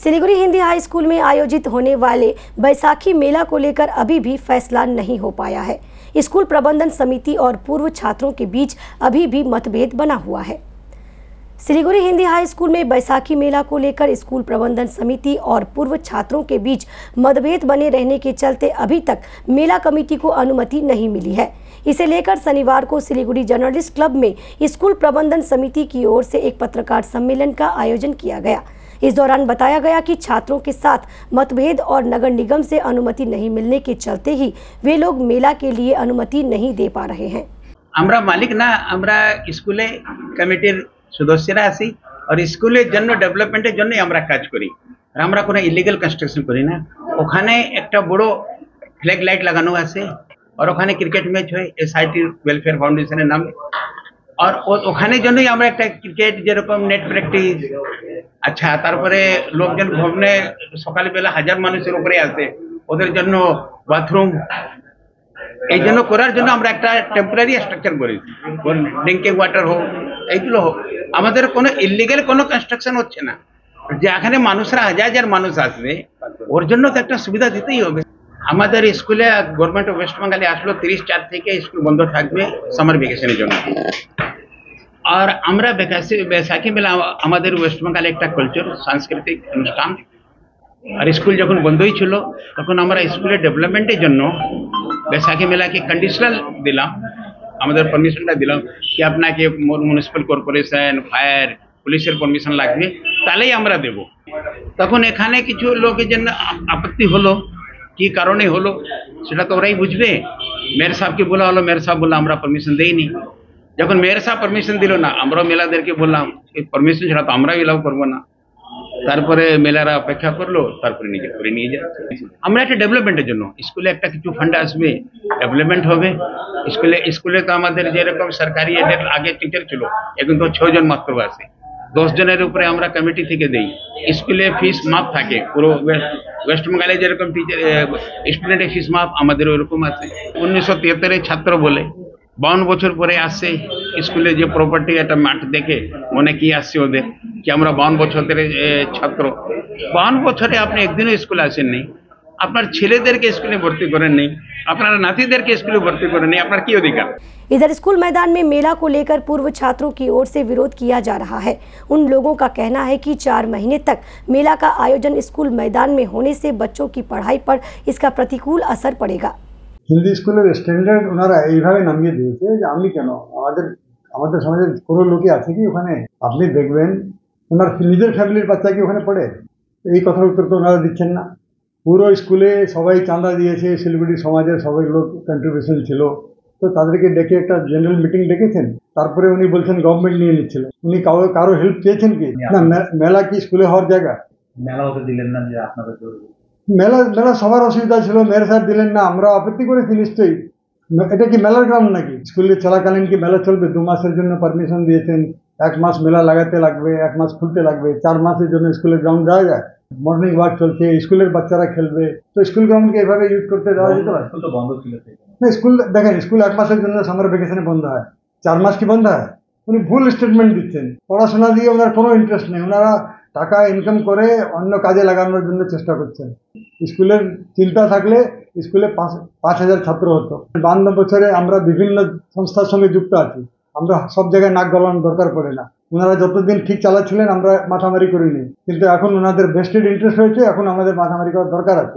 Siliguri Hindi high school में आयोजित होने वाले बैसाखी मेला को लेकर अभी भी फैसला नहीं हो पाया है। स्कूल प्रबंधन समिति और पूर्व छात्रों के बीच अभी भी मतभेद बना हुआ है। सिलीगुड़ी हिंदी हाई स्कूल में बैसाखी मेला को लेकर स्कूल प्रबंधन समिति और पूर्व छात्रों के बीच मतभेद बने रहने के चलते अभी तक मेला कमेटी को अनुमति नहीं मिली है। इसे लेकर शनिवार को सिलीगुड़ी जर्नलिस्ट क्लब में स्कूल प्रबंधन समिति की ओर से एक पत्रकार सम्मेलन का आयोजन किया गया। इस दौरान बताया गया कि छात्रों के साथ मतभेद और नगर निगम से अनुमति नहीं मिलने के चलते ही वे लोग मेला के लिए अनुमति नहीं दे पा रहे हैं। আমরা মালিক না, আমরা স্কুলে কমিটির সদস্যরা আছি আর স্কুলের জন্য ডেভেলপমেন্টের জন্য আমরা কাজ করি। আর আমরা কোনো ইলিগাল কনস্ট্রাকশন করি না। ওখানে একটা বড় ফ্ল্যাগ লাইট লাগানো আছে আর ওখানে ক্রিকেট ম্যাচ হয় এসআইটি ওয়েলফেয়ার ফাউন্ডেশনের নামে। আর ওখানে জন্যই আমরা একটা ক্রিকেট যেরকম নেট প্র্যাকটিস, আচ্ছা তারপরে লোকজন ভবনে সকালবেলা হাজার মানুষের উপরে আসে, ওদের জন্য বাথরুম, এই জন্য করার জন্য আমরা একটা টেম্পোরারি স্ট্রাকচার করেছি। ড্রিঙ্কিং ওয়াটার হোক, এইগুলো হোক, আমাদের কোনো ইলিগাল কোনো কনস্ট্রাকশন হচ্ছে না। যেখানে মানুষরা হাজার হাজার মানুষ আসবে ওর জন্য তো একটা সুবিধা দিতেই হবে। আমাদের স্কুলে গভর্নমেন্ট অফ ওয়েস্ট বেঙ্গলে আসলো 30-4 থেকে স্কুল বন্ধ থাকবে সামার ভ্যাকেশনের জন্য। আর আমরা बैसाखी মেলা আমাদের ওয়েস্ট বেঙ্গলে একটা কালচার সাংস্কৃতিক অনুষ্ঠান। আর স্কুল যখন বন্ধই ছিল তখন আমরা স্কুলের ডেভেলপমেন্টের জন্য बैसाखी মেলাকে কন্ডিশনাল দিলাম, আমাদের পারমিশনটা দিলাম কি আপনাকে মিউনিসিপ্যাল কর্পোরেশন, ফায়ার, পুলিশের পারমিশন লাগবে, তাহলেই আমরা দেব। তখন এখানে কিছু লোকের জন্য আপত্তি হলো, কি কারণে হলো সেটা তো ওরাই বুঝবে। মেয়র সাহেবকে বলা হলো, মেয়র সাহেব বললো আমরা পারমিশন দেইনি। যখন মেয়র সাহেব পারমিশন দিল না, আমরাও মেলাদেরকে বললাম এই পারমিশন ছাড়া তো আমরাও এলাও করবো না। তারপরে মেলারা অপেক্ষা করলো, তারপরে নিজে করে নিয়ে যাচ্ছে। আমরা একটা ডেভেলপমেন্টের জন্য স্কুলে একটা কিছু ফান্ড আসবে, ডেভেলপমেন্ট হবে। স্কুলে তো আমাদের যেরকম সরকারি এদের আগে টিচার ছিল, এখন তো 6 জন মাত্র আছে। 10 জনের উপরে আমরা কমিটি থেকে দেই। স্কুলে ফিস মাফ থাকে, পুরো ওয়েস্ট বেঙ্গলে যেরকম টিচার স্টুডেন্টের ফিস মাফ, আমাদের ওইরকম আছে। 1973 ছাত্র বলে 52 বছর পরে আসছে স্কুলে, যে প্রপার্টি একটা মাঠ দেখে মনে কি আসছে ওদের কি আমরা 52 বছরের ছাত্র। 52 বছরে আপনি একদিনও স্কুলে আসেননি, আপনার ছেলেদেরকে স্কুলে ভর্তি করেননি, আপনার নাতিদেরকে स्कूल भर्ती करने अपना की अधिकार। इधर स्कूल मैदान में मेला को लेकर पूर्व छात्रों की ओर से विरोध किया जा रहा है। उन लोगों का कहना है कि 4 महीने तक मेला का आयोजन स्कूल मैदान में होने से बच्चों की पढ़ाई पर इसका प्रतिकूल असर पड़ेगा। हिंदी स्कूलेर स्टैंडार्ड ওনারা এইভাবে নামিয়ে দিয়েছে যে আমি কেন আমাদের সমাজে কোনো লোকই আছে কি ওখানে আপনি দেখবেন ওনার নিজের ফ্যামিলির বাচ্চা কি ওখানে পড়ে? এই কথার উত্তর তো ওনারা দিচ্ছেন না। পুরো স্কুলে সবাই চাঁদা দিয়েছে, শিলিগুড়ি সমাজের সবাই লোক কন্ট্রিবিউশন ছিল, তো তাদেরকে ডেকে একটা জেনারেল মিটিং ডেকেছেন। তারপরে উনি বলছেন গভর্নমেন্ট নিয়ে নিচ্ছিল। উনি কারো হেল্প চেয়েছেন কি? না, মেলা কি স্কুলে হওয়ার জায়গা? মেলা ওকে দিলেন না যে আপনাদের মেলা সবার অসুবিধা ছিল, মেয়র সাহেব দিলেন না, আমরা আপত্তি করেছি নিশ্চয়ই। এটা কি মেলার গ্রাউন্ড নাকি? স্কুলে চলাকালীন কি মেলা চলবে? 2 মাসের জন্য পারমিশন দিয়েছেন, 1 মাস মেলা লাগাতে লাগবে, 1 মাস খুলতে লাগবে, 4 মাসের জন্য স্কুলের গ্রাউন্ড দেওয়া যায়? মর্নিং ওয়াক চলছে, স্কুলের বাচ্চারা খেলবে, তো স্কুল গ্রাউন্ডকে এভাবে ইউজ করতে দেওয়া যেতে পারে? স্কুল তো বন্ধ ছিল না। স্কুল দেখেন, স্কুল 1 মাসের জন্য সামার ভ্যাকেশনে বন্ধ হয়, 4 মাস কি বন্ধ হয়? উনি ভুল স্টেটমেন্ট দিচ্ছেন। পড়াশোনা দিয়ে ওনার কোনো ইন্টারেস্ট নেই, ওনারা টাকা ইনকাম করে অন্য কাজে লাগানোর জন্য চেষ্টা করছেন। স্কুলের চিন্তা থাকলে স্কুলে 5,000 ছাত্র হতো। 52 বছরে আমরা বিভিন্ন সংস্থার সঙ্গে যুক্ত আছি, আমরা সব জায়গায় নাক গলানোর দরকার পড়ে না। ওনারা যতদিন ঠিক চালাচ্ছিলেন আমরা মাথামারি করিনি, কিন্তু এখন ওনাদের ভেস্টেড ইন্টারেস্ট হয়েছে, এখন আমাদের মাথামারি করার দরকার আছে।